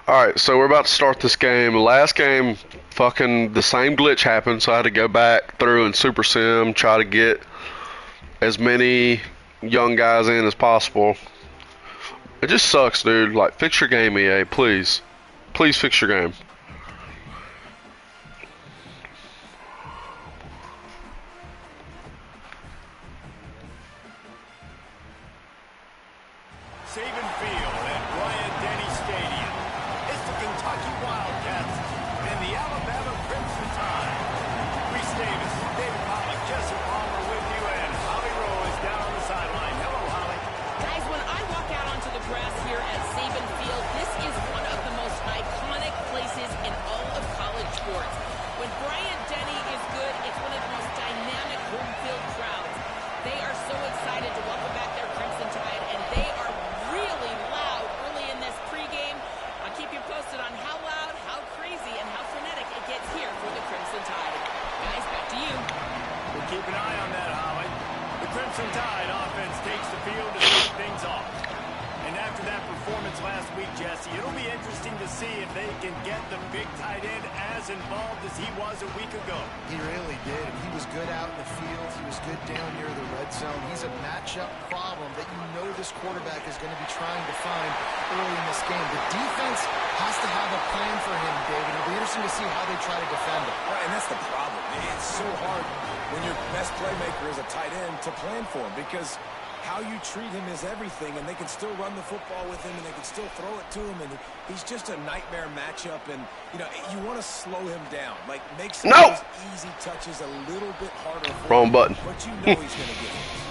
Alright, so we're about to start this game. Last game, fucking the same glitch happened, so I had to go back through and super sim, try to get as many young guys in as possible. It just sucks, dude. Like, fix your game, EA, please. Please fix your game. Saban Field at Bryant-Denny Stadium. It's the Kentucky Wildcats and the Alabama Crimson Tide. Reese Davis, David Pollock, Jesse Palmer with you, and Holly Rowe is down on the sideline. Hello, Holly. Guys, when I walk out onto the grass here at Saban Field, this is one of the most iconic places in all of college sports. When Bryant-Denny is good, it's one of the most dynamic home field crowds. They are so excited to welcome back their Crimson Tide, and they are really loud early in this pregame. I'll keep you posted on how loud, how crazy, and how frenetic it gets here for the Crimson Tide. Guys, back to you. We'll keep an eye on that, Holly. The Crimson Tide offense takes the field to start things off. And after that performance last week, Jesse, it'll be interesting to see if they can get the big tight end as involved as he was a week ago. He really did. He was good out in the field. He was good down near the red zone. He's a matchup problem that you know this quarterback is going to be trying to find early in this game. The defense has to have a plan for him, David. It'll be interesting to see how they try to defend him. Right, and that's the problem. It's so hard when your best playmaker is a tight end to plan for him because how you treat him is everything, and they can still run the football with him, and they can still throw it to him, and he's just a nightmare matchup, and, you know, you want to slow him down. Like, make some of those easy touches a little bit harder for Wrong him, button. but you know he's going to get it.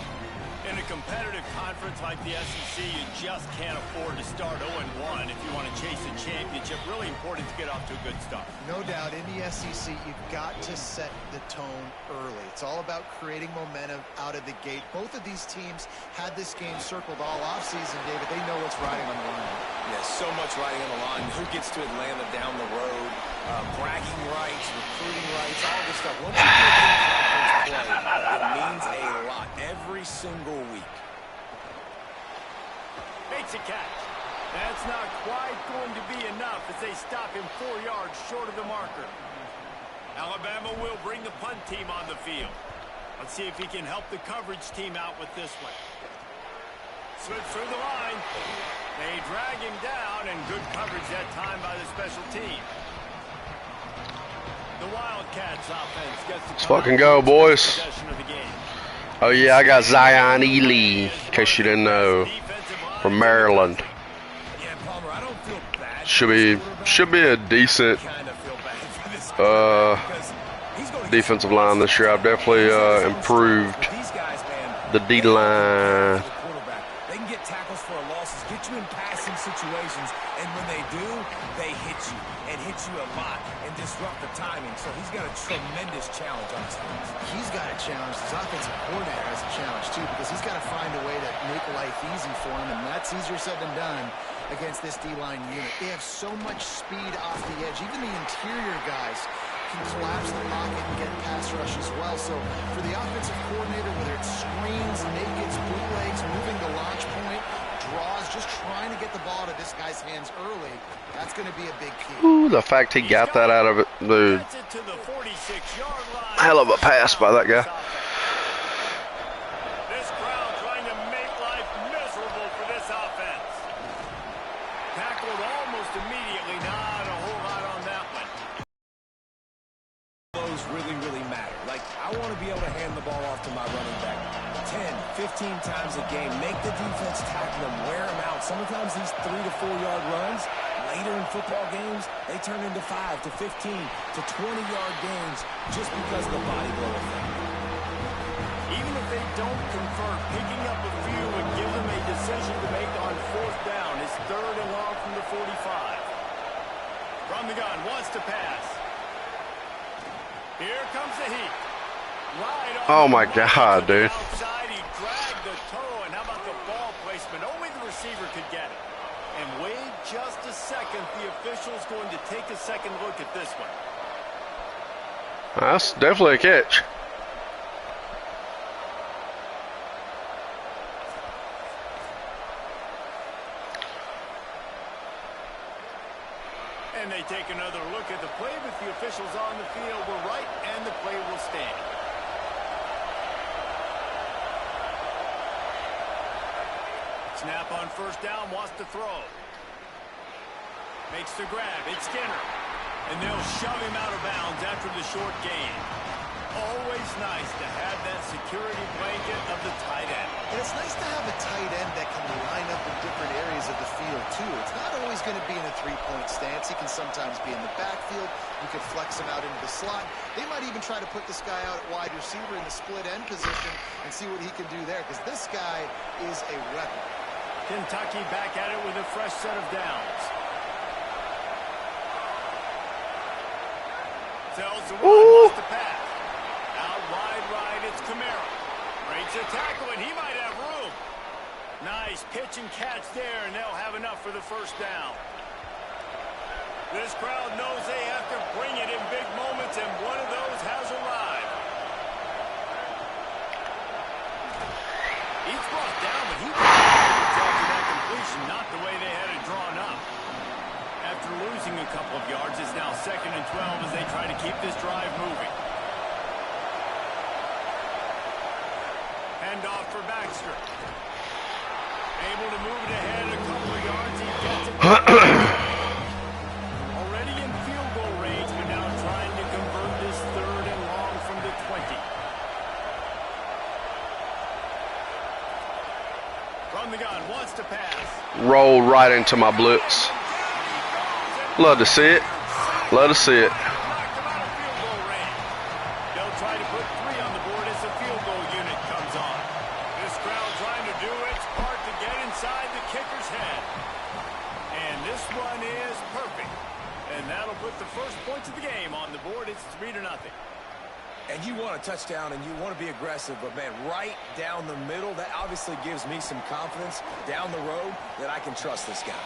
In a competitive conference like the SEC, you just can't afford to start 0-1 if you want to chase a championship. Really important to get off to a good start. No doubt, in the SEC, you've got to set the tone early. It's all about creating momentum out of the gate. Both of these teams had this game circled all offseason, David. They know what's riding on the line. Yeah, so much riding on the line. Who gets to Atlanta down the road? Bragging rights, recruiting rights, all this stuff. Once you get in conference play, it means a lot every single week. Makes a catch. That's not quite going to be enough as they stop him 4 yards short of the marker. Alabama will bring the punt team on the field. Let's see if he can help the coverage team out with this one. Slips through the line. They drag him down, and good coverage that time by the special team. The Wildcats offense gets the Let's fucking go, boys. Oh yeah, I got Zion Ely, in case you didn't know, from Maryland. Yeah, Palmer, I don't feel bad. Should be a decent defensive line this year. I've definitely improved the D line. They can get tackles for losses, get you in passing situations, and when they do, they hit you and hit you a lot and disrupt the timing. So he's got a tremendous challenge on his hands. He's got a challenge. His offensive coordinator has a challenge, too, because he's got to find a way to make life easy for him, and that's easier said than done against this D-line unit. They have so much speed off the edge. Even the interior guys can collapse the pocket and get pass rush as well. So for the offensive coordinator, whether it's screens, nakeds, bootlegs, moving the launch point, draws, just trying to get the ball to this guy's hands early, that's going to be a big key. Ooh, the fact he got that out of it, dude. Hell of a pass by that guy. This crowd trying to make life miserable for this offense. Tackled almost immediately. Not a whole lot on that one. Those really matter. Like, I want to be able to hand the ball off to my running back 10, 15 times a game. Make the defense tackle them, wear them out. Sometimes these 3 to 4 yard runs, later in football games, they turn into 5 to 15 to 20-yard gains just because of the body blow effect. Even if they don't convert, picking up a few would give them a decision to make on 4th down. It's 3rd and long from the 45. From the gun, wants to pass. Here comes the heat. Right on. Oh my God, dude. Outside, he dragged the toe, and how about the ball placement? Only the receiver could get it. And wait just a second. The official's going to take a second look at this one. That's definitely a catch. take another look at the play, but the officials on the field were right, and the play will stand. Snap on first down, wants to throw. Makes the grab, it's Skinner. And they'll shove him out of bounds after the short gain. Always nice to have that security blanket of the tight end. And it's nice to have a tight end that can line up in different areas of the field, too. It's not always going to be in a three-point stance. He can sometimes be in the backfield. You could flex him out into the slot. They might even try to put this guy out at wide receiver in the split end position and see what he can do there, because this guy is a weapon. Kentucky back at it with a fresh set of downs. Tells the run, wants to pass. Out wide right, it's Kamara. Breaks a tackle, and he might have room. Nice pitch and catch there, and they'll have enough for the first down. This crowd knows they have to bring it in big moments, and one of those has arrived. He's brought down, but he after that completion, not the way they had it drawn up. After losing a couple of yards, it's now 2nd and 12 as they try to keep this drive moving. Hand off for Baxter. Able to move it ahead a couple of yards. He gets it. Already in field goal range, but now trying to convert this 3rd and long from the 20. From the gun, wants to pass. Roll right into my blitz. Love to see it. Love to see it. Knocked him out of field goal range. They'll try to put 3 on the board as the field goal unit comes on. This crowd trying to do its part to get inside the kicker's head. And this one is perfect. And that'll put the first points of the game on the board. It's 3-0. And you want a touchdown and you want to be aggressive, but man, right down the middle, that obviously gives me some confidence down the road that I can trust this guy.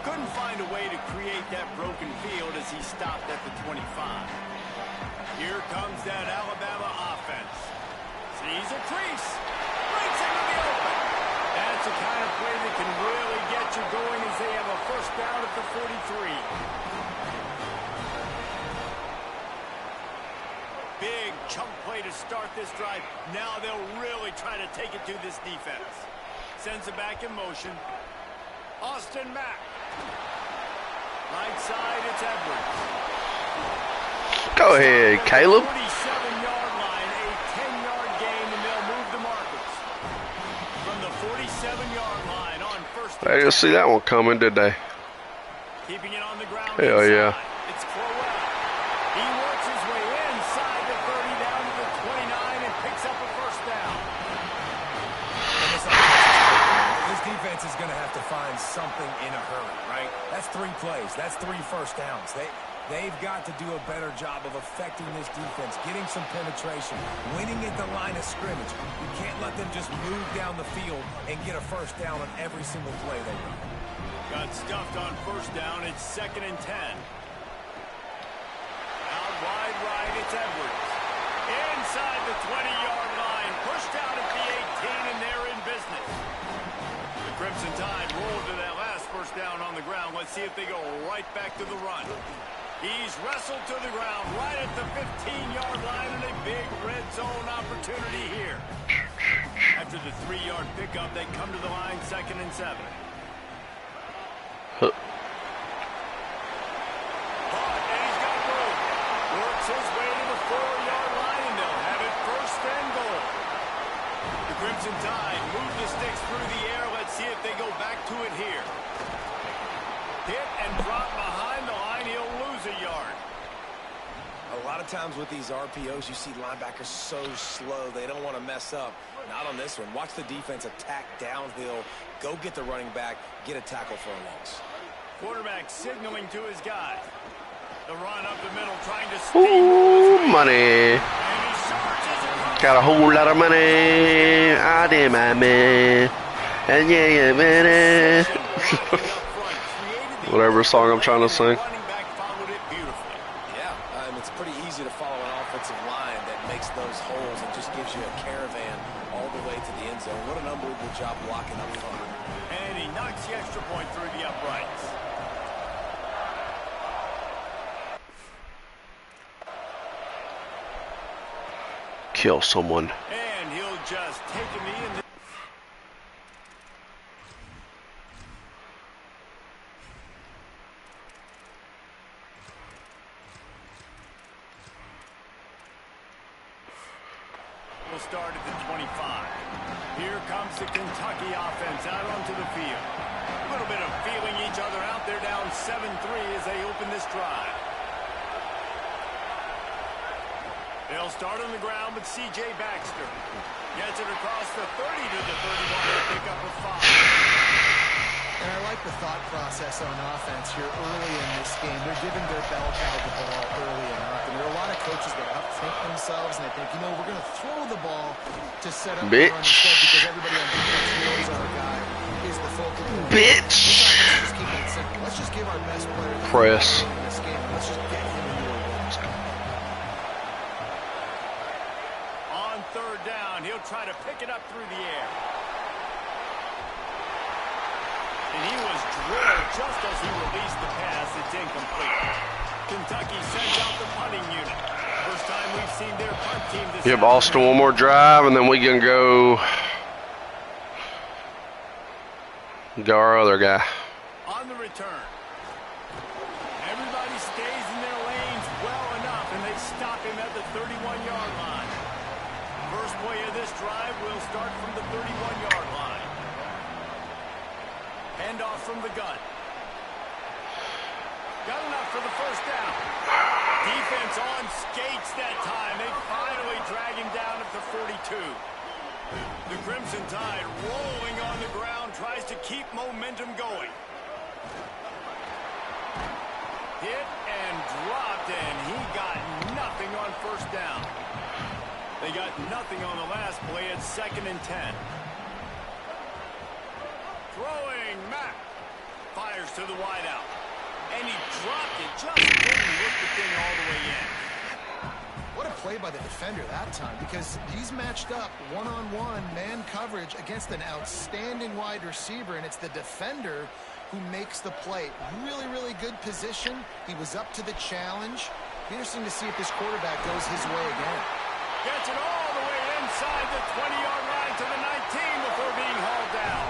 Couldn't find a way to create that broken field as he stopped at the 25. Here comes that Alabama offense. Sees a crease. Breaks into the open. That's the kind of play that can really get you going as they have a first down at the 43. Big chunk play to start this drive. Now they'll really try to take it to this defense. Sends it back in motion. Austin Mack. Right side, it's Edwards. Go ahead, Caleb. 47-yard line, a 10-yard gain, and they'll move the markers. From the 47-yard line on first. They didn't see that one coming, did they? Keeping it on the ground. Hell yeah. It's Crowell. He works his way inside the 30 down to the 29 and picks up a first down. This defense is going to have to find something in a hurry, right? That's 3 plays. That's 3 first downs. They've got to do a better job of affecting this defense, getting some penetration, winning at the line of scrimmage. You can't let them just move down the field and get a first down on every single play they run. Got stuffed on first down. It's 2nd and 10. Out wide right, it's Edwards. Inside the 20-yard line. Pushed out at the 18, and they're in business. The Crimson Tide rolled to that last first down on the ground. Let's see if they go right back to the run. He's wrestled to the ground right at the 15-yard line, and a big red zone opportunity here. After the 3-yard pickup, they come to the line 2nd and 7. Huh. He's got room. Works his way to the 4-yard line, and they'll have it 1st and goal. The Crimson Tide move the sticks through the air. Let's see if they go back to it here. Hit and drop behind the line. He'll lose a yard. A lot of times with these RPOs, you see linebackers so slow. They don't want to mess up. Not on this one. Watch the defense attack downhill. Go get the running back. Get a tackle for a loss. Quarterback signaling to his guy. The run up the middle, trying to Ooh, steamroll. money. And he charges across. Got a whole lot of money. I did my man. And yeah, man. Whatever song I'm trying to sing. Running back followed it beautifully. Yeah, it's pretty easy to follow an offensive line that makes those holes and just gives you a caravan all the way to the end zone. What an unbelievable job blocking up front. And he knocks the extra point through the uprights. kill someone. And he'll just take a knee and we'll start at the 25. Here comes the Kentucky offense out onto the field. A little bit of feeling each other out. They're down 7-3 as they open this drive. They'll start on the ground with C.J. Baxter. Gets it across the 30 to the 31 to pick up a 5. And I like the thought process on offense here early in this game. They're giving their bell cow the ball early enough. And there are a lot of coaches that upthink themselves and they think, you know, we're going to throw the ball to set up the run instead because everybody on defense knows our guy is the focal point. Bitch! Let's just keep it simple. Let's just give our best player the Press. in this game. Let's just get him into a rhythm. On third down, he'll try to pick it up through the air. And he was drilled just as he released the pass. It's incomplete. Kentucky sends out the punting unit. First time we've seen their punt team this Give Austin one more drive, and then we can go our other guy. On the return. Everybody stays in their lanes well enough, and they stop him at the 31-yard line. First play of this drive will start from the 31-yard line. Handoff from the gun. Got enough for the first down. Defense on skates that time. They finally drag him down at the 42. The Crimson Tide rolling on the ground, tries to keep momentum going. Hit and dropped, and he got nothing on first down. They got nothing on the last play at 2nd and 10. Throwing Mack. Fires to the wideout. And he dropped it. Just couldn't whip the thing all the way in. What a play by the defender that time, because he's matched up one-on-one man coverage against an outstanding wide receiver, and it's the defender who makes the play. Really, really good position. He was up to the challenge. Be interesting to see if this quarterback goes his way again. Gets it all the way inside the 20-yard line to the 19 before being hauled down.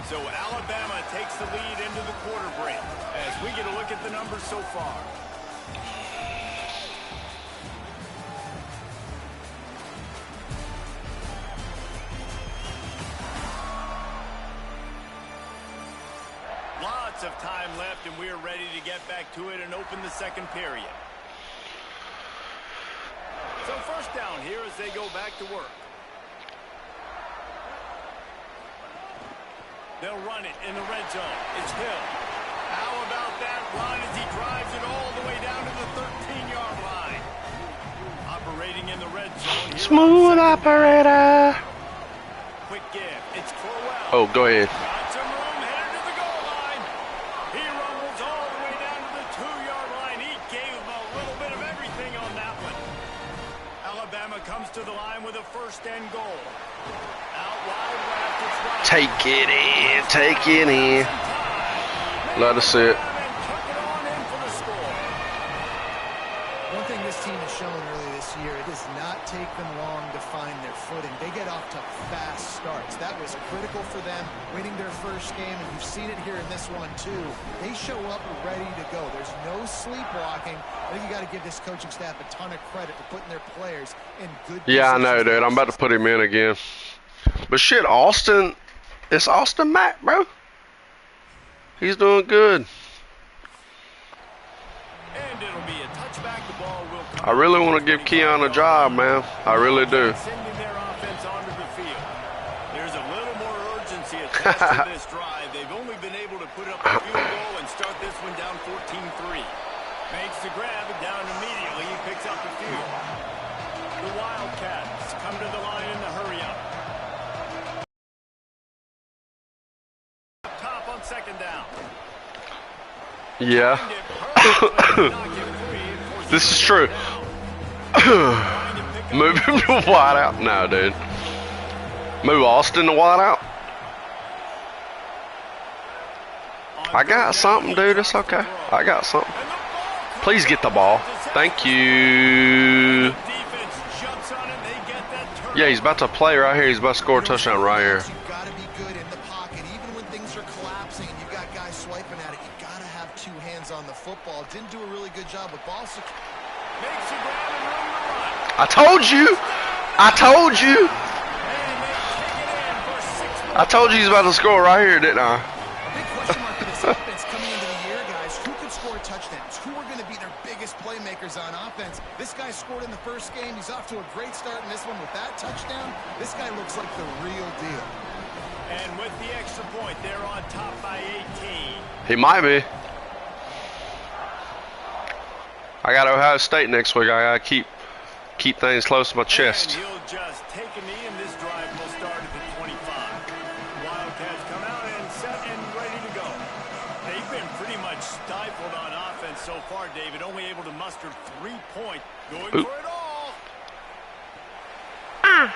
So Alabama takes the lead into the quarter break as we get a look at the numbers so far. Lots of time left, and we're ready to get back to it and open the second period. So first down here as they go back to work. They'll run it in the red zone. It's Hill. How about that run as he drives it all the way down to the 13-yard line? Operating in the red zone. Smooth operator. Quick give. It's Crowell. Oh, go ahead. Got some room, headed to the goal line. He rumbles all the way down to the 2-yard line. He gave him a little bit of everything on that one. Alabama comes to the line with a first and goal. Out wide left, it's right. Take it in. Take it in. Let us see it. One thing this team has shown early this year, it does not take them long to find their footing. They get off to fast starts. That was critical for them, winning their first game, and you've seen it here in this one too. They show up ready to go. There's no sleepwalking. I think you got to give this coaching staff a ton of credit for putting their players in good positions. Yeah, I know, dude. I'm about to put him in again. But shit, Austin, it's Austin Mack, bro. He's doing good. And it'll be a touchback. The ball will come. I really want to give Keon a job, man. I really do. Sending their offense onto the field. There's a little more urgency attached to this drive. They've only been able to put up a field goal and start this one down 14-3. Makes the grab down immediately. He picks up the field. The Wildcats come to the line in the hurry-up. Top on second down. Yeah. This is true. Move him to wide out. No, dude. Move Austin to wide out. I got something, dude. It's okay. I got something. Please get the ball. Thank you. Yeah, he's about to play right here. He's about to score a touchdown right here. You've got to be good in the pocket. Even when things are collapsing and you've got guys swiping at it, you've got to have two hands on the football. Didn't do a really good job with ball security. I told you. I told you. I told you he's about to score right here, didn't I? A big question mark for this offense coming into the year, guys. Who could score touchdowns? Who are going to be their biggest playmakers on offense? This guy scored in the first game. He's off to a great start in this one with that touchdown. This guy looks like the real deal. And with the extra point, they're on top by 18. He might be. I got Ohio State next week. I gotta keep things close to my chest. And he'll just take a knee, and this drive will start at the 25. Wildcats come out and set and ready to go. They've been pretty much stifled on offense so far, David. Only able to muster 3 points. Going for it all. And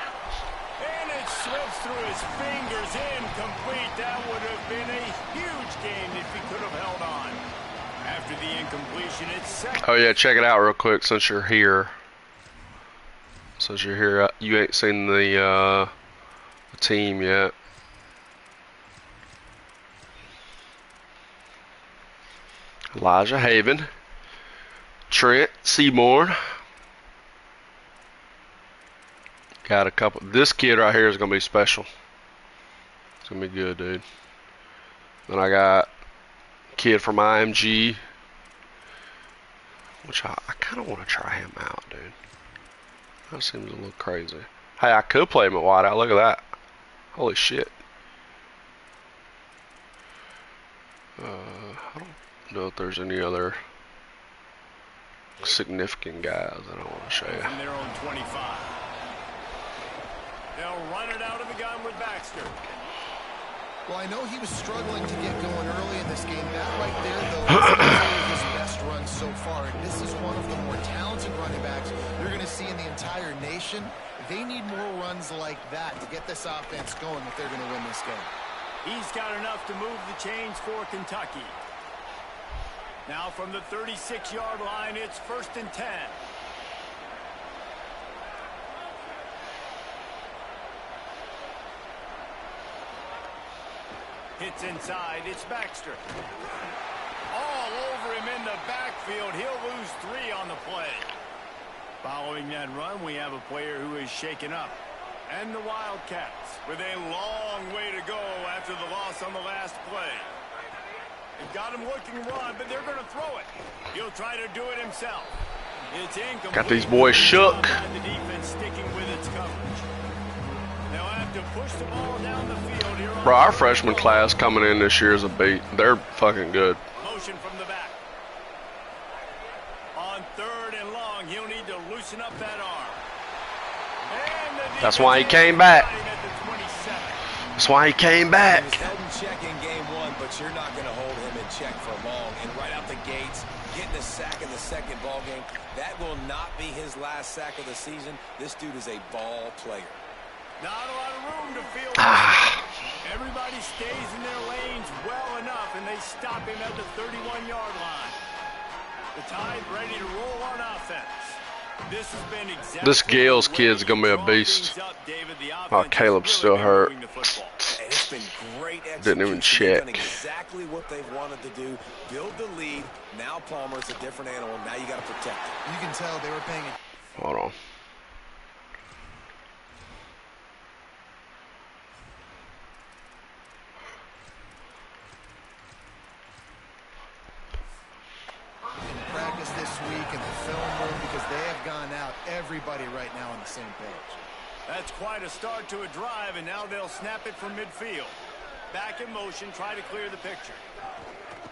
it slips through his fingers. Incomplete. That would have been a huge game if he could have held on. After the incompletion, it's second. Oh yeah, check it out real quick since you're here. Since you're here, you ain't seen the team yet. Elijah Haven, Trent Seaborn. Got a couple. This kid right here is gonna be special. It's gonna be good, dude. Then I got a kid from IMG, which I kind of want to try him out, dude. That seems a little crazy. Hey, I could play him at wideout. Look at that. Holy shit. I don't know if there's any other significant guys that I want to show you. From their own 25. They'll run it out of the gun with Baxter. Well, I know he was struggling to get going early in this game. That right there, though, is easily his best run so far. And this is one of the more talented running backs you're going to see in the entire nation. They need more runs like that to get this offense going if they're going to win this game. He's got enough to move the chains for Kentucky. Now from the 36-yard line, it's 1st and 10. Hits inside, it's Baxter. All over him in the backfield. He'll lose 3 on the play. Following that run, we have a player who is shaken up. And the Wildcats with a long way to go after the loss on the last play. They've got him looking to run, but they're going to throw it. He'll try to do it himself. It's incomplete. Got these boys shook. The defense sticking with its coverage. They'll have to push the ball down the field here. Bro, our freshman class coming in this year is a beat. They're fucking good. Motion from the back. On 3rd and long, he'll need to loosen up that arm. That's why he came back. That's why he came back. He was held in check in game 1, but you're not going to hold him in check for long. And right out the gates, getting a sack in the second ball game, that will not be his last sack of the season. This dude is a ball player. Not a lot of room to feel. Everybody stays in their lanes well enough, and they stop him at the 31-yard line. The Tide ready to roll on offense. This has been exactly This Gales kid's gonna be a beast. Oh, Caleb's still hurt. It's been great. Didn't even They've check. done exactly what they've wanted to do. Build the lead. Now Palmer's a different animal. Now you got to protect it. You can tell they were paying it. Hold on. Practice this week in the film room because they have gone out. Everybody right now on the same page. That's quite a start to a drive, and now they'll snap it from midfield. Back in motion, try to clear the picture.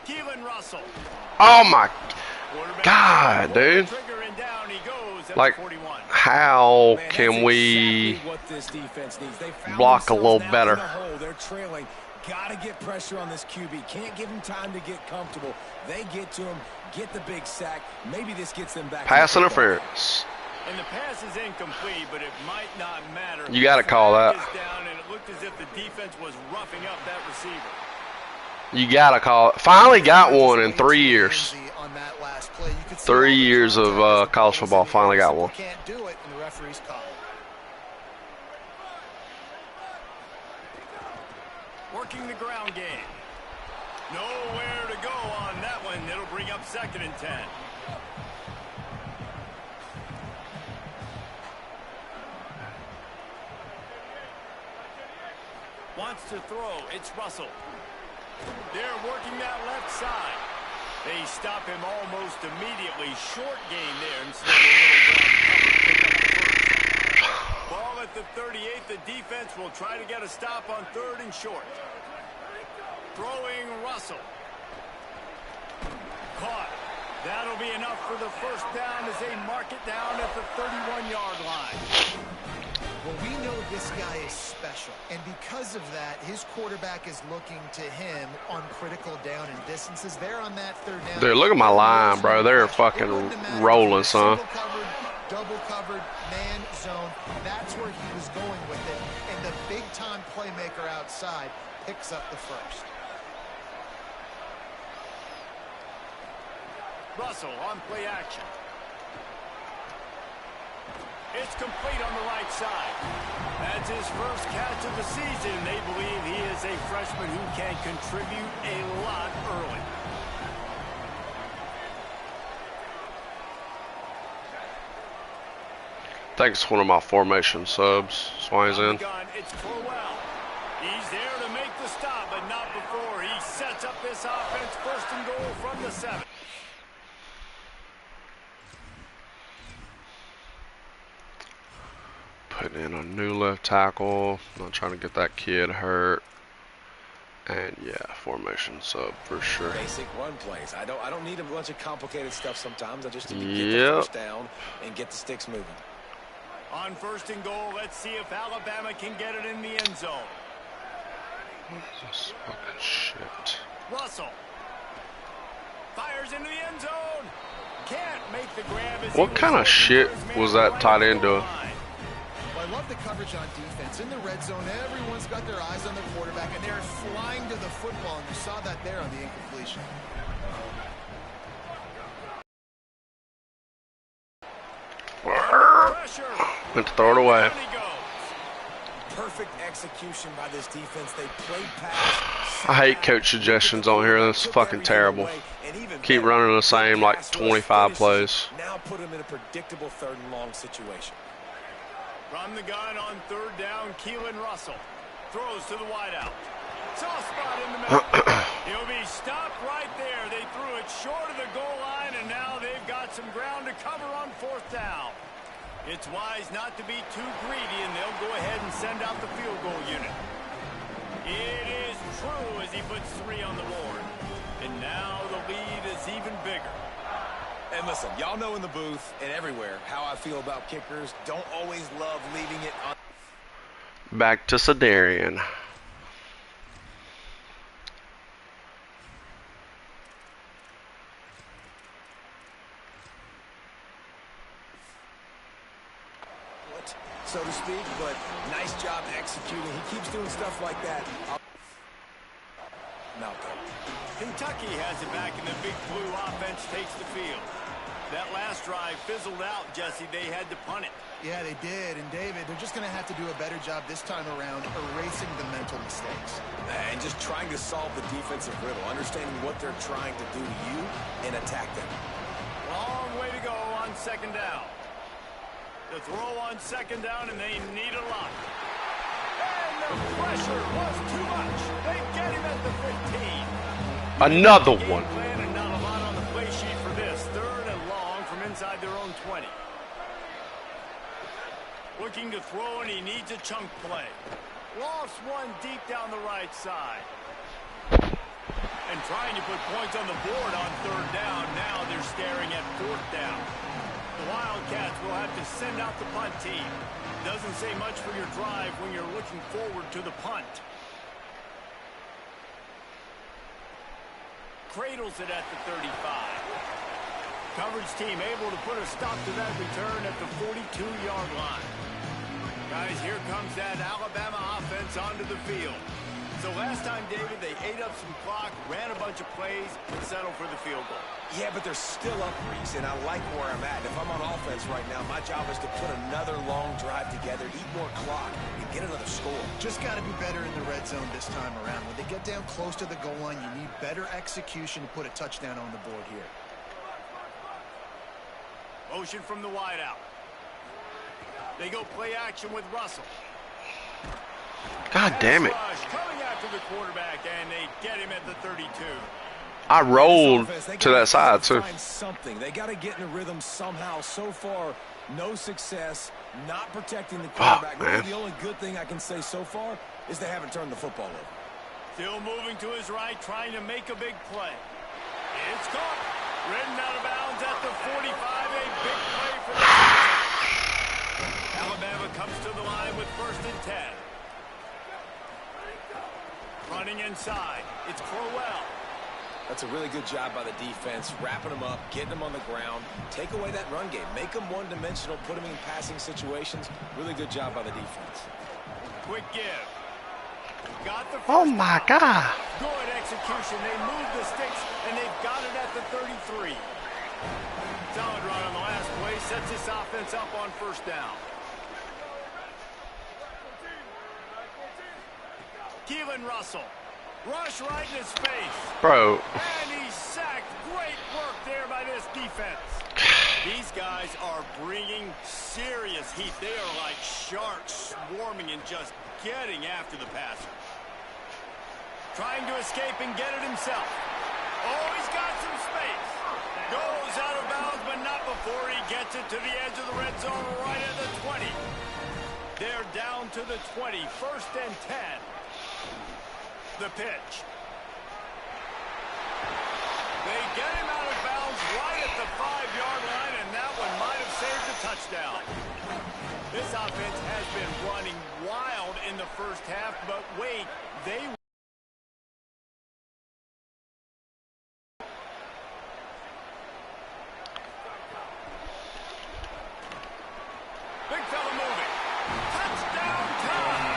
Keelan Russell. Oh my God, dude. Trigger and down he goes at Like, 41. how Man, can that's we exactly what this defense needs. They found block a themselves little now better? in the hole. They're trailing. Got to get pressure on this QB. Can't give him time to get comfortable. They get to him, get the big sack. Maybe this gets them back. pass interference? And the pass is incomplete, but it might not matter. You got to call that. Down, and it looked as if the defense was roughing up that receiver. You got to call it. Finally got one in 3 years. 3 years of college football. Finally got one. Can't do it, and the referee's call. Working the ground game. Nowhere to go on that one. It'll bring up 2nd and 10. Wants to throw. It's Russell. They're working that left side. They stop him almost immediately. Short gain there instead of a little ground cover. Pick up the first. Ball at the 38. The defense will try to get a stop on 3rd and short. Throwing Russell. Caught. That'll be enough for the first down as they mark it down at the 31-yard line. Well, we know this guy is special, and because of that, his quarterback is looking to him on critical down and distances. They're on that 3rd down. Dude, look at my line, bro. They're fucking rolling, son. Single covered, double covered, man zone. That's where he was going with it, and the big-time playmaker outside picks up the first. Russell on play action. It's complete on the right side. That's his first catch of the season. They believe he is a freshman who can contribute a lot early. I think it's one of my formation subs. That's why he's in. It's Crowell. He's there to make the stop, but not before. He sets up this offense 1st and goal from the 7. Putting in a new left tackle. Not trying to get that kid hurt. And yeah, formation sub for sure. Basic run plays. I don't need a bunch of complicated stuff sometimes. I just need to get the first down and get the sticks moving. On 1st and goal, let's see if Alabama can get it in the end zone. This fucking shit. Russell fires into the end zone. Can't make the grab. What kind of shit was that tight end doing? I love the coverage on defense. In the red zone, everyone's got their eyes on the quarterback, and they're flying to the football, and you saw that there on the incompletion. Went to throw it away. Perfect execution by this defense. They played pass. I hate coach suggestions on here. That's fucking terrible. Keep running the same like 25 plays. Now put them in a predictable 3rd and long situation. From the gun on 3rd down, Keelan Russell throws to the wideout. Soft spot in the middle. He'll be stopped right there. They threw it short of the goal line, and now they've got some ground to cover on 4th down. It's wise not to be too greedy, and they'll go ahead and send out the field goal unit. It is true as he puts 3 on the board. And now the lead is even bigger. And listen, y'all know in the booth and everywhere how I feel about kickers. Don't always love leaving it on. Back to Sedarian. So to speak, but nice job executing. He keeps doing stuff like that. Malcolm. Kentucky has it back, and the Big Blue offense takes the field. That last drive fizzled out, Jesse. They had to punt it. Yeah, they did. And, David, they're just going to have to do a better job this time around erasing the mental mistakes. And just trying to solve the defensive riddle, understanding what they're trying to do to you and attack them. Long way to go on 2nd down. The throw on 2nd down, and they need a lot. And the pressure was too much. They get him at the 15. Another one. And not a lot on the play sheet for this. 3rd and long from inside their own 20. Looking to throw, and he needs a chunk play. Lofts one deep down the right side. And trying to put points on the board on 3rd down. Now they're staring at 4th down. The Wildcats will have to send out the punt team. Doesn't say much for your drive when you're looking forward to the punt. Cradles it at the 35. Coverage team able to put a stop to that return at the 42-yard line. Guys, here comes that Alabama offense onto the field. So last time, David, they ate up some clock, ran a bunch of plays, and settled for the field goal. Yeah, but they're still up, Reese, and I like where I'm at. If I'm on offense right now, my job is to put another long drive together, eat more clock, and get another score. Just got to be better in the red zone this time around. When they get down close to the goal line, you need better execution to put a touchdown on the board here. Motion from the wideout. They go play action with Russell. God damn it. Coming after the quarterback, and they get him at the 32. I rolled to that side, too. Find something. They got to get in a rhythm somehow. So far, no success, not protecting the quarterback. Really, the only good thing I can say so far is they haven't turned the football over. Still moving to his right, trying to make a big play. It's caught. Ridden out of bounds at the 45. A big play for the touchdown. Alabama comes to the line with 1st and 10. Running inside. It's Crowell. That's a really good job by the defense, wrapping them up, getting them on the ground. Take away that run game. Make them one-dimensional, put them in passing situations. Really good job by the defense. Quick give. Got the Oh, my God. Good execution. They move the sticks, and they've got it at the 33. Solid run on the last play. Sets this offense up on 1st down. Keelan Russell. Rush right in his face. Bro. And he's sacked. Great work there by this defense. These guys are bringing serious heat. They are like sharks swarming and just getting after the passer. Trying to escape and get it himself. Oh, he's got some space. Goes out of bounds, but not before he gets it to the edge of the red zone right at the 20. They're down to the 20. 1st and 10. The pitch. They get him out of bounds right at the 5-yard line, and that one might have saved the touchdown. This offense has been running wild in the 1st half, but wait, they... Big fella moving. Touchdown time!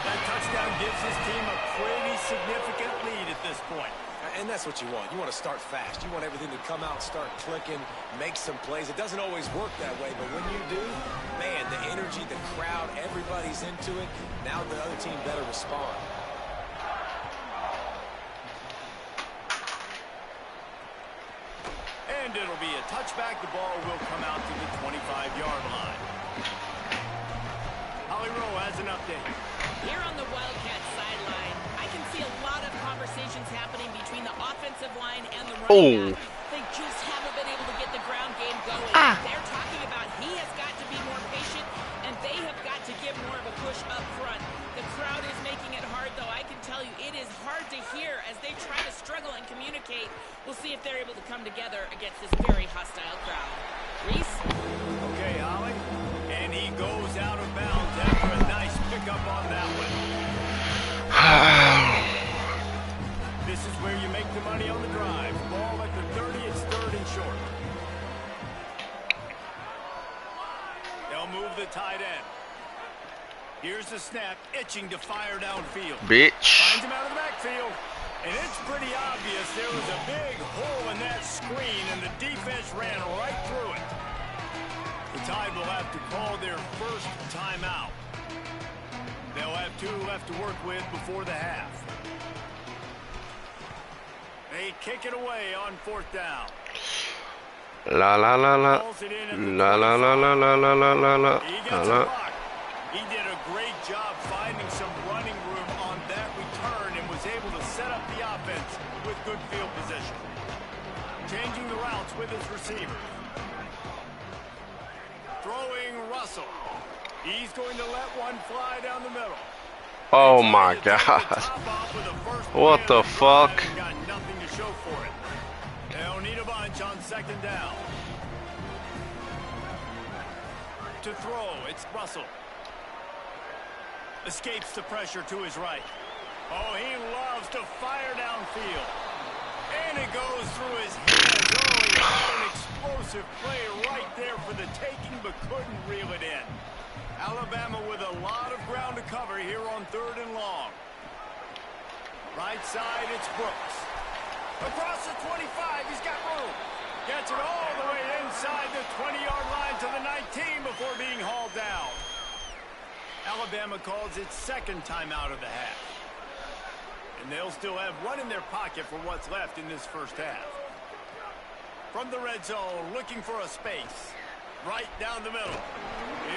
That touchdown gives his team a pretty significant lead at this point. And that's what you want. You want to start fast. You want everything to come out, start clicking, make some plays. It doesn't always work that way, but when you do, man, the energy, the crowd, everybody's into it. Now the other team better respond. And it'll be a touchback. The ball will come out to the 25-yard line. Holly Rowe has an update. Here on the Wildcat sideline, I can see a lot of conversations happening between the offensive line and the running back. They just haven't been able to get the ground game going. They're talking about he has got to be more patient, and they have got to give more of a push up front. The crowd is making it hard, though. I can tell you it is hard to hear as they try to struggle and communicate. We'll see if they're able to come together against this very hostile crowd. Reese? Okay, Holly. And he goes out of bounds after a nice pickup on that one. This is where you make the money on the drive. Ball at the 30, it's 3rd and short. They'll move the tight end. Here's the snap, itching to fire downfield. Bitch. Finds him out of the backfield. And it's pretty obvious there was a big hole in that screen, and the defense ran right through it. The Tide will have to call their 1st timeout. They'll have 2 left to work with before the half. They kick it away on 4th down. La la la la. La la la la la la la la la. He gets a block. He did a great job finding some running room on that return and was able to set up the offense with good field position. Changing the routes with his receivers. Throwing Russell. He's going to let one fly down the middle. Oh my God. What the fuck? Got nothing to show for it. They'll need a bunch on 2nd down. To throw, it's Russell. Escapes the pressure to his right. Oh, he loves to fire downfield. And it goes through his hands. Oh, he had an explosive play right there for the taking, but couldn't reel it in. Alabama with a lot of ground to cover here on 3rd and long. Right side, it's Brooks. Across the 25, he's got room. Gets it all the way inside the 20-yard line to the 19 before being hauled down. Alabama calls its 2nd timeout of the half. And they'll still have one in their pocket for what's left in this first half. From the red zone, looking for a space. Right down the middle.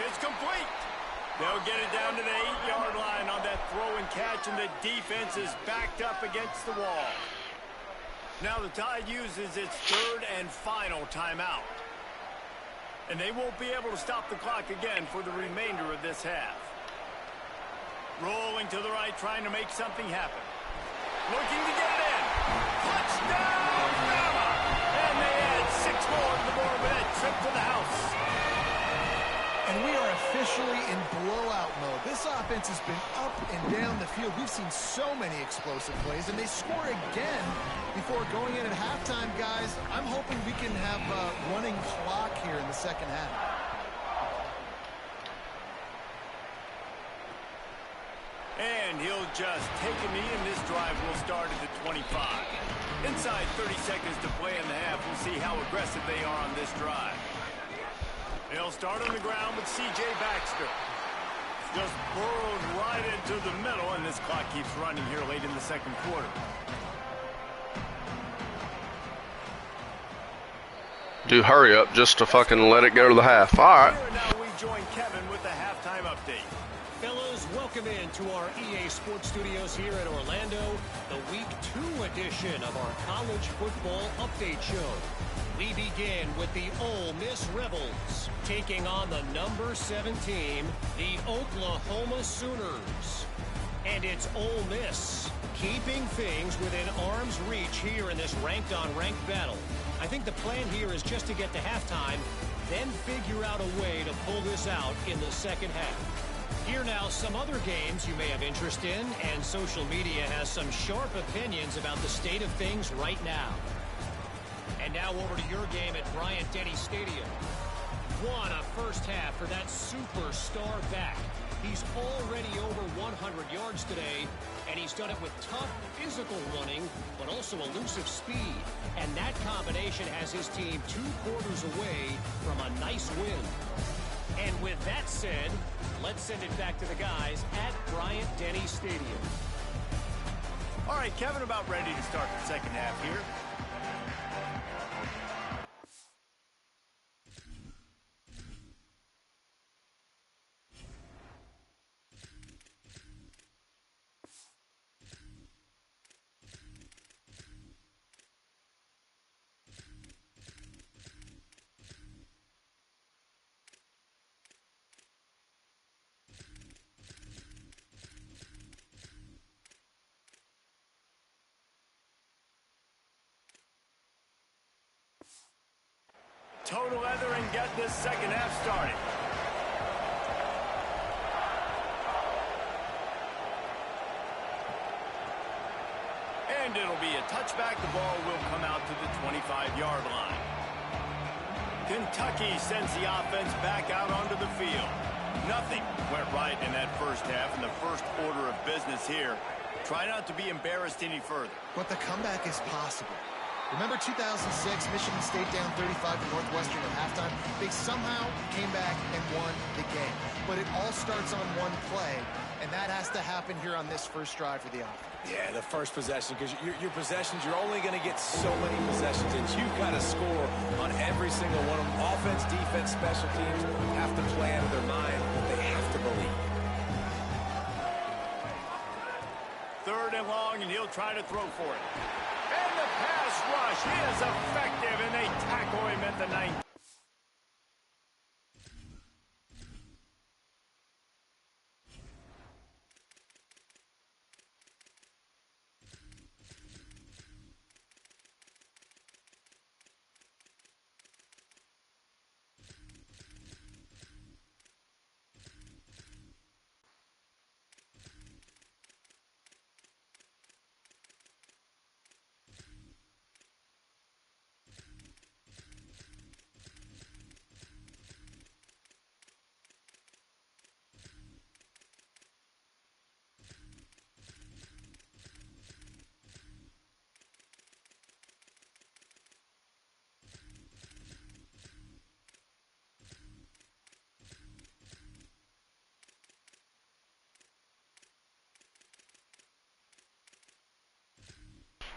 It's complete. They'll get it down to the 8-yard line on that throw and catch, and the defense is backed up against the wall. Now the Tide uses its 3rd and final timeout. And they won't be able to stop the clock again for the remainder of this half. Rolling to the right, trying to make something happen. Looking to get it in. Touchdown, Bama! And they add 6 more to the board with that trip to the house. And we are officially in blowout mode. This offense has been up and down the field. We've seen so many explosive plays, and they score again before going in at halftime, guys. I'm hoping we can have a running clock here in the second half. And he'll just take a knee, and this drive will start at the 25. Inside 30 seconds to play in the half. We'll see how aggressive they are on this drive. They'll start on the ground with C.J. Baxter. Just burrowed right into the middle, and this clock keeps running here late in the 2nd quarter. Do hurry up just to fucking let it go to the half. All right. Here and now we join Kevin with the halftime update. Fellows, welcome into our EA Sports Studios here in Orlando, the Week 2 edition of our College Football Update Show. We begin with the Ole Miss Rebels, taking on the number 7 team, the Oklahoma Sooners. And it's Ole Miss, keeping things within arm's reach here in this ranked-on-ranked battle. I think the plan here is just to get to halftime, then figure out a way to pull this out in the second half. Here now, some other games you may have interest in, and social media has some sharp opinions about the state of things right now. And now over to your game at Bryant-Denny Stadium. What a first half for that superstar back. He's already over 100 yards today, and he's done it with tough physical running, but also elusive speed. And that combination has his team 2 quarters away from a nice win. And with that said, let's send it back to the guys at Bryant-Denny Stadium. All right, Kevin, about ready to start the second half here. Total leather and get this second half started. And it'll be a touchback. The ball will come out to the 25-yard line. Kentucky sends the offense back out onto the field. Nothing went right in that first half, and the first order of business here. Try not to be embarrassed any further. But the comeback is possible. Remember 2006, Michigan State down 35 to Northwestern at halftime? They somehow came back and won the game. But it all starts on one play, and that has to happen here on this first drive for the offense. Yeah, the first possession, because your possessions, you're only going to get so many possessions, and you've got to score on every single one of them. Offense, defense, special teams have to play out of their mind. They have to believe. 3rd and long, and he'll try to throw for it. And the pass rush is effective, and they tackle him at the 9.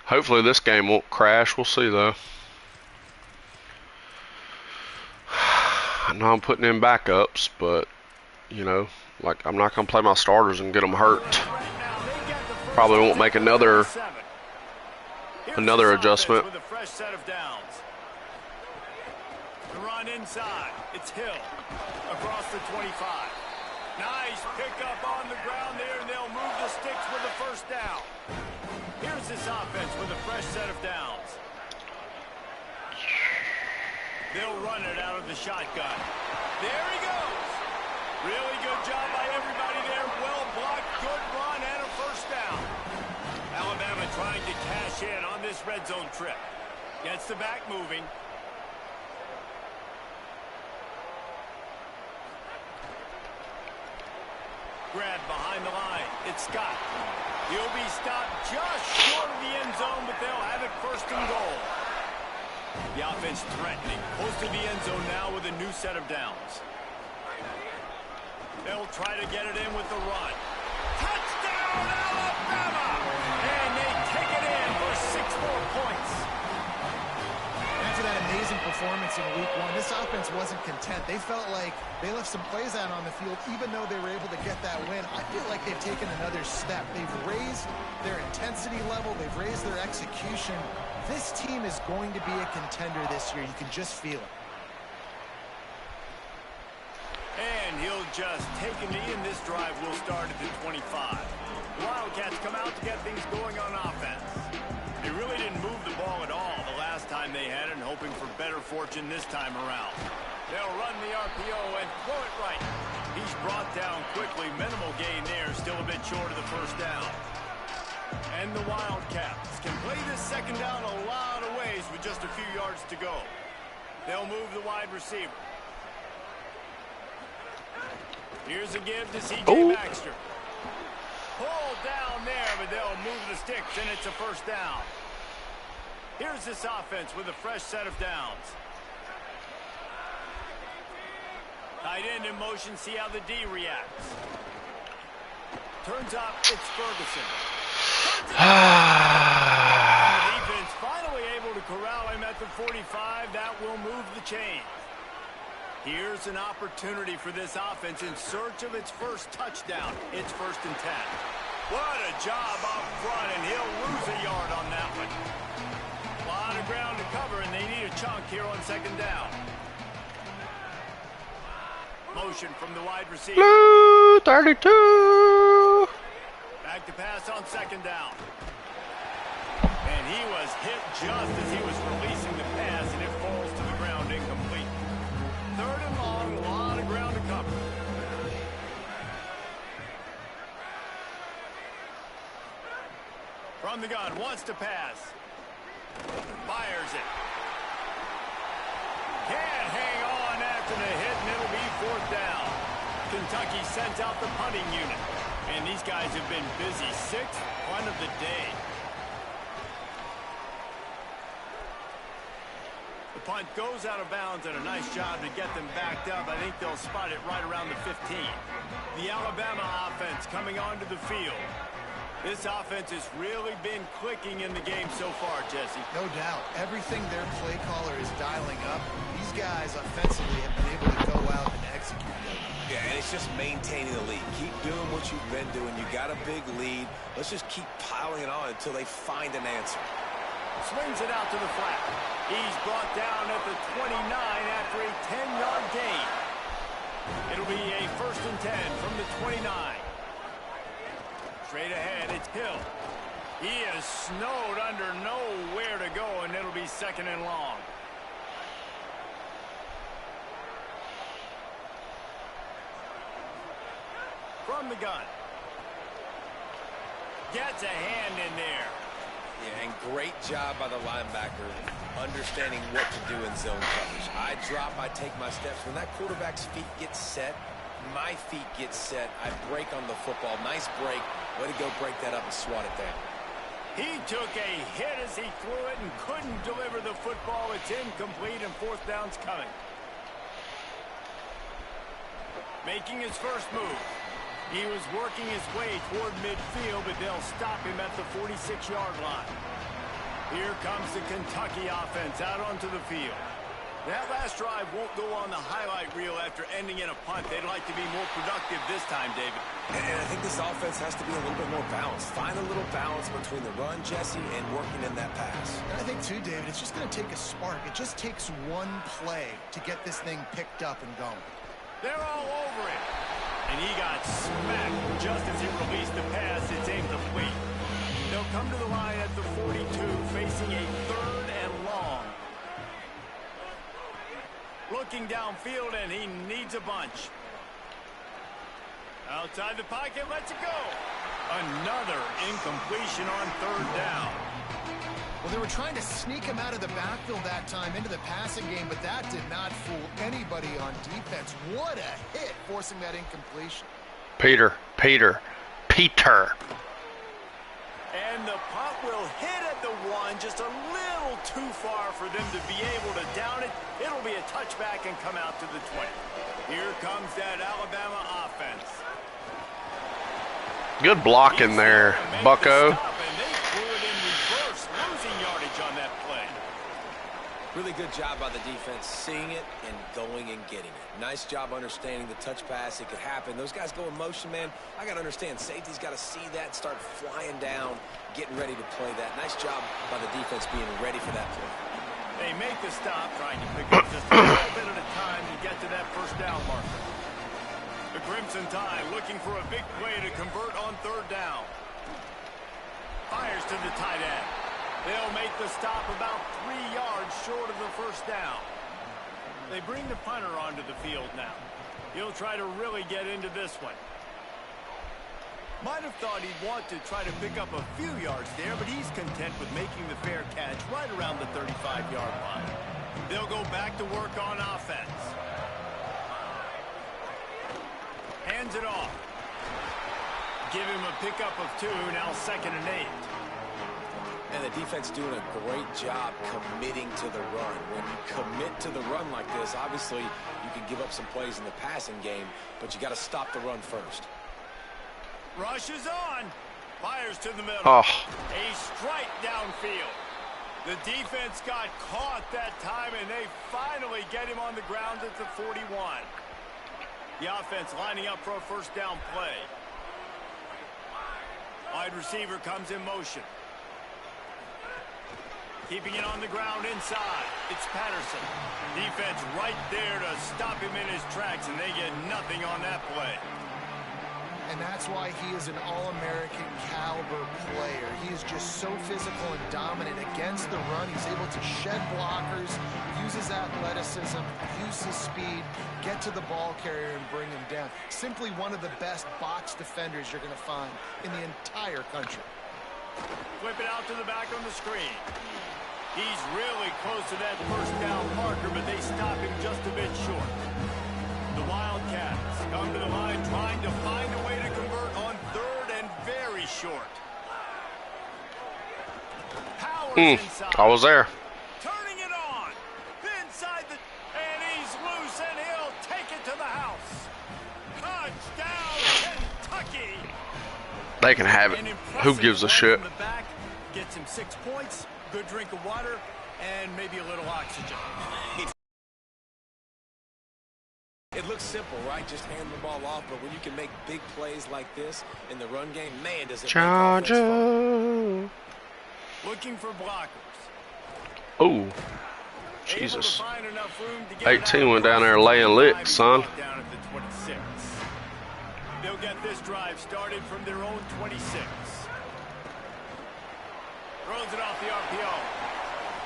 Hopefully this game won't crash. We'll see, though. I know I'm putting in backups, but, you know, like, I'm not going to play my starters and get them hurt. Probably won't make another adjustment. With a fresh set of downs. The run inside. It's Hill across the 25. Nice pickup on the ground there, and they'll move the sticks with the first down. Here's this offense with a fresh set of downs. They'll run it out of the shotgun. There he goes. Really good job by everybody there. Well blocked, good run, and a first down. Alabama trying to cash in on this red zone trip. Gets the back moving. Grab behind the line. It's Scott. He'll be stopped just short of the end zone, but they'll have it first and goal. The offense threatening. Close to the end zone now with a new set of downs. They'll try to get it in with the run. Touchdown, Alabama! And they take it in for 6 more points. After that amazing performance in week 1, this offense wasn't content. They felt like they left some plays out on the field, even though they were able to get that win. I feel like they've taken another step. They've raised their intensity level. They've raised their execution. This team is going to be a contender this year. You can just feel it. And he'll just take a knee, and this drive will start at the 25. The Wildcats come out to get things going on offense. They really didn't move the ball at all the last time they had it, and hoping for better fortune this time around. They'll run the RPO and throw it right. He's brought down quickly. Minimal gain there, still a bit short of the first down. And the Wildcats can play this second down a lot of ways with just a few yards to go. They'll move the wide receiver. Here's a give to C.J. Baxter. Pulled down there, but they'll move the sticks, and it's a first down. Here's this offense with a fresh set of downs. Tight end in motion, see how the D reacts. Turns up, it's Ferguson. And the defense finally able to corral him at the 45. That will move the chain. Here's an opportunity for this offense in search of its first touchdown. It's 1st and 10. What a job up front, and he'll lose a yard on that one. A lot of ground to cover, and they need a chunk here on 2nd down. Motion from the wide receiver. Blue 32. Back to pass on 2nd down. And he was hit just as he was releasing the pass, and it falls to the ground incomplete. 3rd and long, a lot of ground to cover. From the gun, wants to pass. Fires it. Can't hang on after the hit, and it'll be 4th down. Kentucky sends out the punting unit. And these guys have been busy. 6th punt of the day. The punt goes out of bounds, and a nice job to get them backed up. I think they'll spot it right around the 15. The Alabama offense coming onto the field. This offense has really been clicking in the game so far, Jesse. No doubt. Everything their play caller is dialing up, these guys offensively have been able to go out and execute. Yeah, and it's just maintaining the lead. Keep doing what you've been doing. You got a big lead. Let's just keep piling it on until they find an answer. Swings it out to the flat. He's brought down at the 29 after a 10-yard gain. It'll be a 1st and 10 from the 29. Straight ahead, it's Hill. He is snowed under, nowhere to go, and it'll be 2nd and long. From the gun. Gets a hand in there. Yeah, and great job by the linebacker understanding what to do in zone coverage. I drop, I take my steps. When that quarterback's feet get set, my feet get set, I break on the football. Nice break. Way to go break that up and swat it down. He took a hit as he threw it and couldn't deliver the football. It's incomplete, and 4th down's coming. Making his first move. He was working his way toward midfield, but they'll stop him at the 46-yard line. Here comes the Kentucky offense out onto the field. That last drive won't go on the highlight reel after ending in a punt. They'd like to be more productive this time, David. And I think this offense has to be a little bit more balanced. Find a little balance between the run, Jesse, and working in that pass. And I think, too, David, it's just going to take a spark. It just takes one play to get this thing picked up and going. They're all over it. And he got smacked just as he released the pass. It's incomplete. They'll come to the line at the 42, facing a 3rd and long. Looking downfield, and he needs a bunch. Outside the pocket, lets it go. Another incompletion on 3rd down. Well, they were trying to sneak him out of the backfield that time into the passing game, but that did not fool anybody on defense. What a hit, forcing that incompletion. Peter. And the punt will hit at the 1, just a little too far for them to be able to down it. It'll be a touchback and come out to the 20. Here comes that Alabama offense. Good blocking there, Bucko. And they threw it in reverse, losing yardage on that play. Really good job by the defense seeing it and going and getting it. Nice job understanding the touch pass. It could happen. Those guys go in motion, man. I got to understand. Safety's got to see that, start flying down, getting ready to play that. Nice job by the defense being ready for that play. They make the stop, trying to pick up just a little bit at a time to get to that 1st down marker. The Crimson Tide looking for a big play to convert on 3rd down. Fires to the tight end. They'll make the stop about 3 yards short of the 1st down. They bring the punter onto the field now. He'll try to really get into this one. Might have thought he'd want to try to pick up a few yards there, but he's content with making the fair catch right around the 35-yard line. They'll go back to work on offense. Hands it off. Give him a pickup of 2, now 2nd and 8. And the defense doing a great job committing to the run. When you commit to the run like this, obviously you can give up some plays in the passing game, but you got to stop the run first. Rush is on. Fires to the middle. Oh. A strike downfield. The defense got caught that time, and they finally get him on the ground at the 41. The offense lining up for a 1st down play. Wide receiver comes in motion. Keeping it on the ground inside. It's Patterson. Defense right there to stop him in his tracks, and they get nothing on that play. And that's why he is an All-American caliber player. He is just so physical and dominant against the run. He's able to shed blockers, use his athleticism, use his speed, get to the ball carrier and bring him down. Simply one of the best box defenders you're going to find in the entire country. Flip it out to the back on the screen. He's really close to that 1st down marker, but they stop him just a bit short. The Wildcats come to the line trying to find a way to convert on 3rd and very short. Powers inside. I was there. Turning it on. Inside the... And he's loose, and he'll take it to the house. Touchdown, Kentucky. They can have it. Who gives a shit? From the back, gets him 6 points, good drink of water, and maybe a little oxygen. It looks simple, right? Just hand the ball off, but when you can make big plays like this in the run game, man, does it make offense fun. Looking for blockers. Oh, Jesus. 18 went down there laying licks, son. Down at the 26. They'll get this drive started from their own 26. Throws it off the RPO.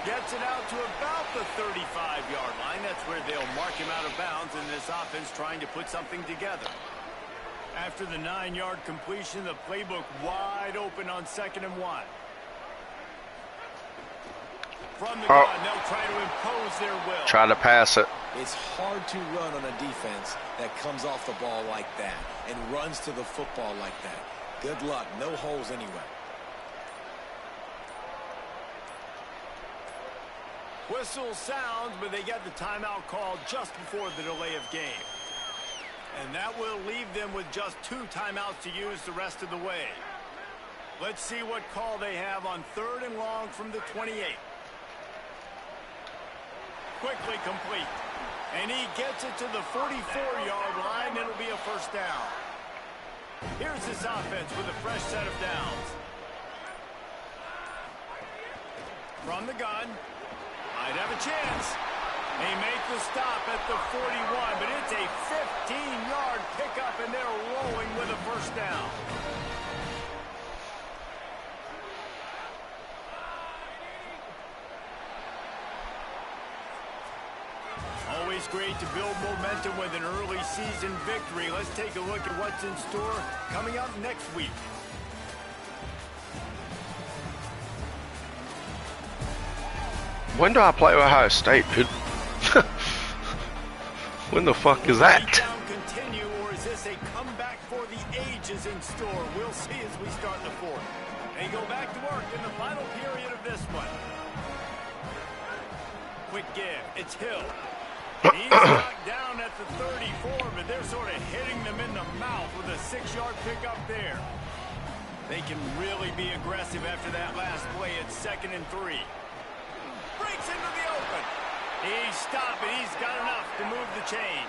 Gets it out to about the 35-yard line. That's where they'll mark him out of bounds, and this offense trying to put something together. After the 9-yard completion, the playbook wide open on 2nd and 1. From the gun, they'll try to impose their will. Try to pass it. It's hard to run on a defense that comes off the ball like that and runs to the football like that. Good luck. No holes anyway. Whistle sounds, but they get the timeout called just before the delay of game. And that will leave them with just 2 timeouts to use the rest of the way. Let's see what call they have on 3rd and long from the 28. Quickly complete. And he gets it to the 44-yard line. It'll be a first down. Here's this offense with a fresh set of downs. From the gun. Might have a chance. They make the stop at the 41, but it's a 15-yard pickup, and they're rolling with a first down. Always great to build momentum with an early season victory. Let's take a look at what's in store coming up next week. When do I play Ohio State, dude? When the fuck is that? Continue, or is this a comeback for the ages in store? We'll see as we start the 4th. They go back to work in the final period of this one. Quick give. It's Hill. He's knocked down at the 34, but they're sort of hitting them in the mouth with a 6-yard pickup there. They can really be aggressive after that last play. It's 2nd and 3. Breaks into the open. He's stopped, but he's got enough to move the chain.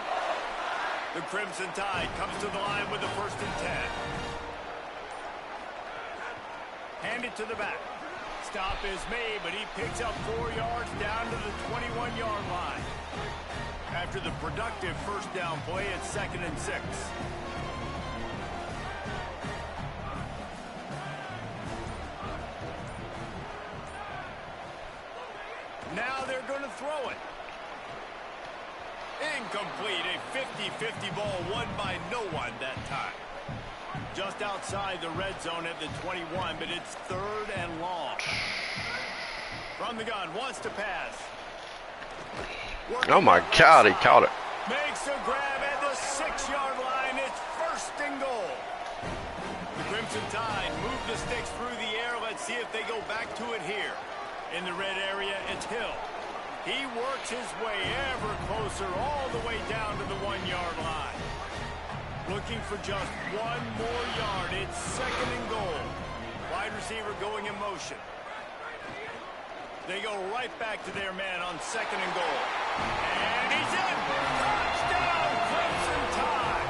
The Crimson Tide comes to the line with the 1st and 10. Hand it to the back. Stop is made, but he picks up 4 yards down to the 21-yard line. After the productive first down play, it's 2nd and 6. Now they're going to throw it. Incomplete. A 50-50 ball won by no one that time. Just outside the red zone at the 21, but it's 3rd and long. From the gun, wants to pass. Oh my God, he caught it. Makes a grab at the 6-yard line. It's 1st and goal. The Crimson Tide move the sticks through the air. Let's see if they go back to it here. In the red area, it's Hill. He works his way ever closer all the way down to the 1-yard line. Looking for just 1 more yard. It's 2nd and goal. Wide receiver going in motion. They go right back to their man on 2nd and goal. And he's in. Touchdown, Crimson Tide.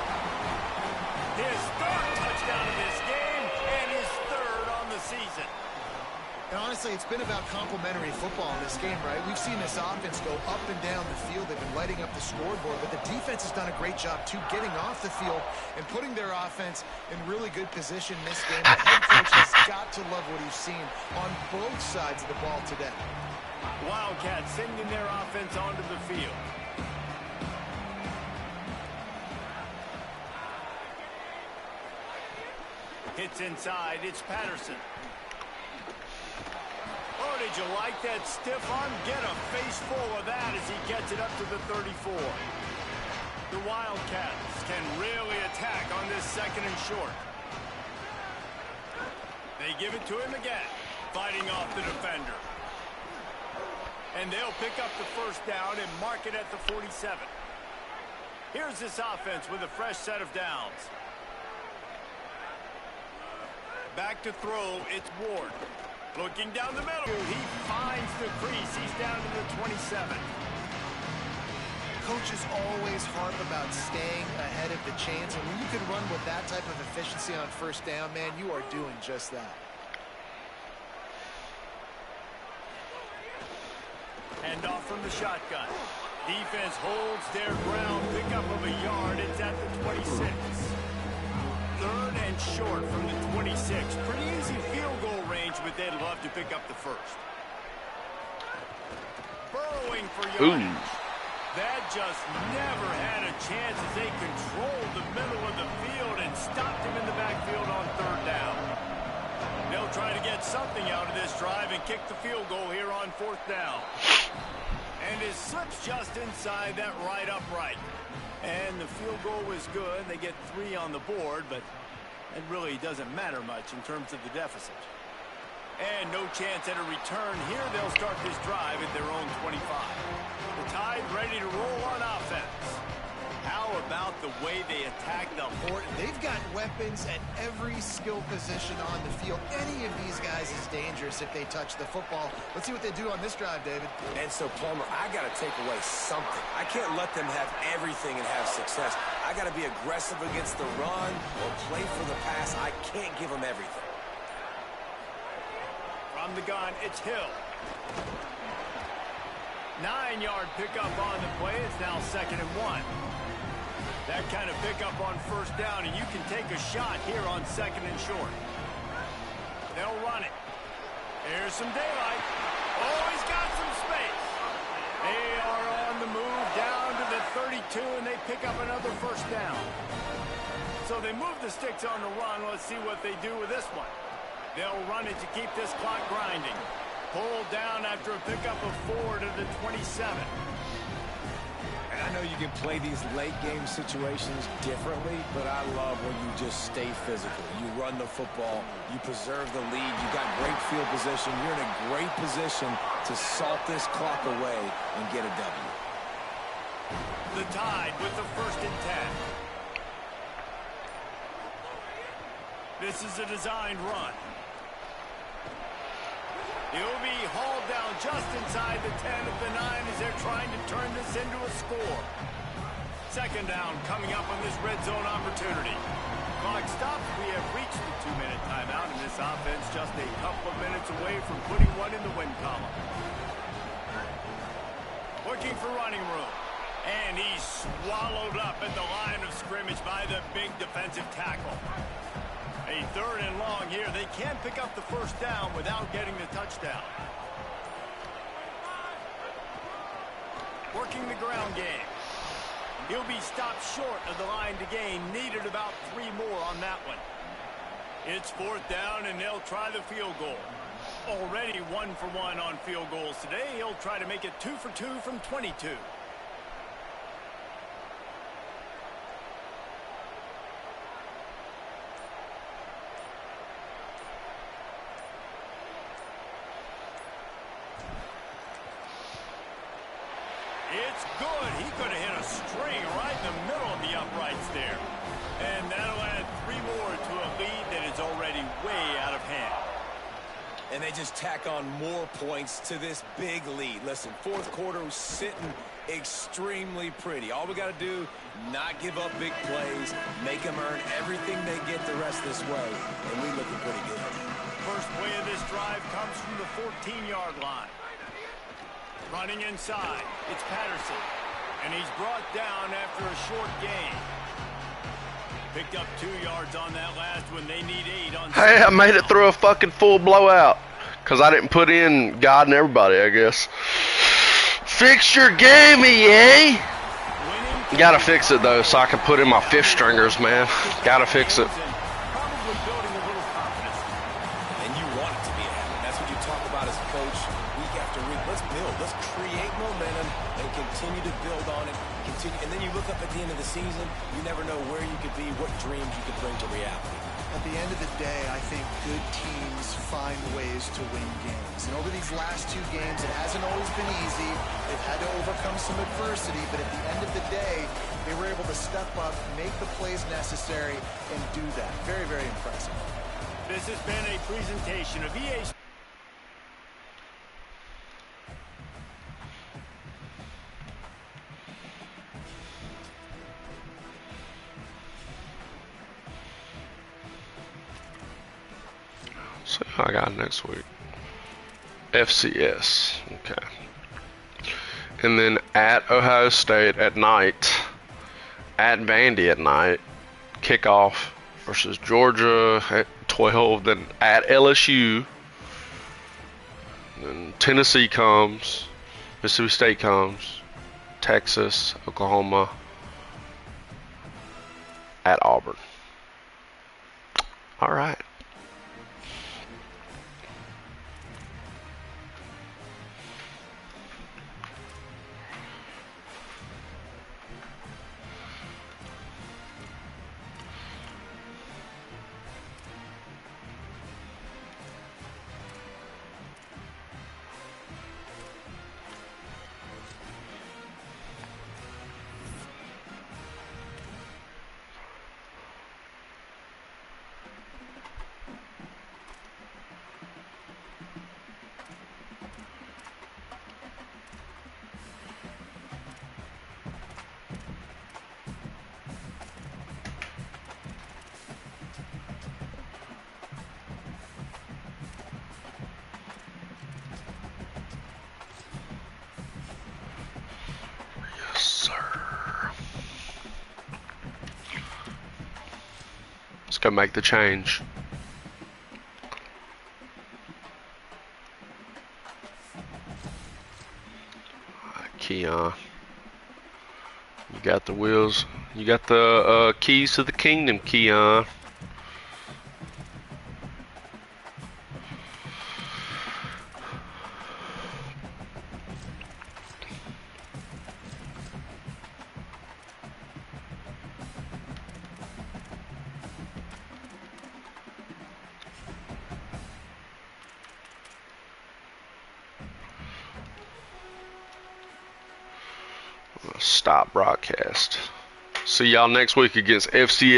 His 3rd touchdown of this game and his 3rd on the season. And honestly, it's been about complementary football in this game, right? We've seen this offense go up and down the field. They've been lighting up the scoreboard, but the defense has done a great job, too, getting off the field and putting their offense in really good position in this game. The head coach has got to love what he's seen on both sides of the ball today. Wildcats sending their offense onto the field. Hits inside. It's Patterson. Oh, did you like that stiff arm? Get a face full of that as he gets it up to the 34. The Wildcats can really attack on this 2nd and short. They give it to him again, fighting off the defender. And they'll pick up the 1st down and mark it at the 47. Here's this offense with a fresh set of downs. Back to throw, it's Ward. Looking down the middle. He finds the crease. He's down to the 27. Coaches always harp about staying ahead of the chains, and when you can run with that type of efficiency on 1st down, man, you are doing just that. Hand off from the shotgun. Defense holds their ground. Pickup of a yard. It's at the 26. 3rd and short from the 26. Pretty easy field goal range, but they'd love to pick up the 1st. Burrowing for yardage. That just never had a chance as they controlled the middle of the field and stopped him in the backfield on 3rd down. They'll try to get something out of this drive and kick the field goal here on 4th down. And it slips just inside that right upright. And the field goal was good. They get 3 on the board, but it really doesn't matter much in terms of the deficit. And no chance at a return here. They'll start this drive at their own 25. The Tide ready to roll on offense. How about about the way they attack the Or they've got weapons at every skill position on the field. Any of these guys is dangerous if they touch the football. Let's see what they do on this drive, David. And so, Plummer, I got to take away something. I can't let them have everything and have success. I got to be aggressive against the run or play for the pass. I can't give them everything. From the gun, it's Hill. 9-yard pickup on the play. It's now 2nd and 1. That kind of pickup on first down, and you can take a shot here on 2nd and short. They'll run it. Here's some daylight. Oh, he's got some space. They are on the move down to the 32, and they pick up another first down. So they move the sticks on the run. Let's see what they do with this one. They'll run it to keep this clock grinding. Pulled down after a pickup of 4 to the 27. And I know you can play these late game situations differently, but I love when you just stay physical. You run the football, you preserve the lead, you got great field position. You're in a great position to salt this clock away and get a W. The Tide with the 1st and 10. This is a designed run. He'll be hauled down just inside the 10 of the 9 as they're trying to turn this into a score. 2nd down coming up on this red zone opportunity. Clock stops. We have reached the 2-minute timeout, and this offense just a couple of minutes away from putting one in the win column. Looking for running room. And he's swallowed up at the line of scrimmage by the big defensive tackle. A 3rd and long here. They can't pick up the first down without getting the touchdown. Working the ground game. He'll be stopped short of the line to gain. Needed about 3 more on that one. It's 4th down, and they'll try the field goal. Already 1 for 1 on field goals today. He'll try to make it 2 for 2 from 22. It's good. He could have hit a string right in the middle of the uprights there. And that'll add 3 more to a lead that is already way out of hand. And they just tack on more points to this big lead. Listen, 4th quarter was sitting extremely pretty. All we got to do, not give up big plays, make them earn everything they get the rest this way, and we looking pretty good. First play of this drive comes from the 14-yard line. Running inside, it's Patterson, and he's brought down after a short gain. Picked up 2 yards on that last one. They need 8 on. Hey, I made it through a fucking full blowout. Because I didn't put in God and everybody, I guess. Fix your game, EA! Gotta fix it, though, so I can put in my 5th stringers, man. Gotta fix it. Probably building a little confidence. And you want it to be a habit. That's what you talk about as a coach week after week. Let's build. Let's create momentum and continue to build on it. And then you look up at the end of the season, you never know where you could be, what dreams you could bring to reality. At the end of the day, I think good teams find ways to win games. And over these last 2 games, it hasn't always been easy. They've had to overcome some adversity, but at the end of the day, they were able to step up, make the plays necessary, and do that. Very, very impressive. This has been a presentation of EA. So I got next week. FCS. Okay. And then at Ohio State at night. At Vandy at night. Kickoff versus Georgia at 12. Then at LSU. Then Tennessee comes. Mississippi State comes. Texas, Oklahoma. At Auburn. All right. Let's go make the change. Keon, you got the wheels. You got the keys to the kingdom, Keon. Stop broadcast. See y'all next week against FCS.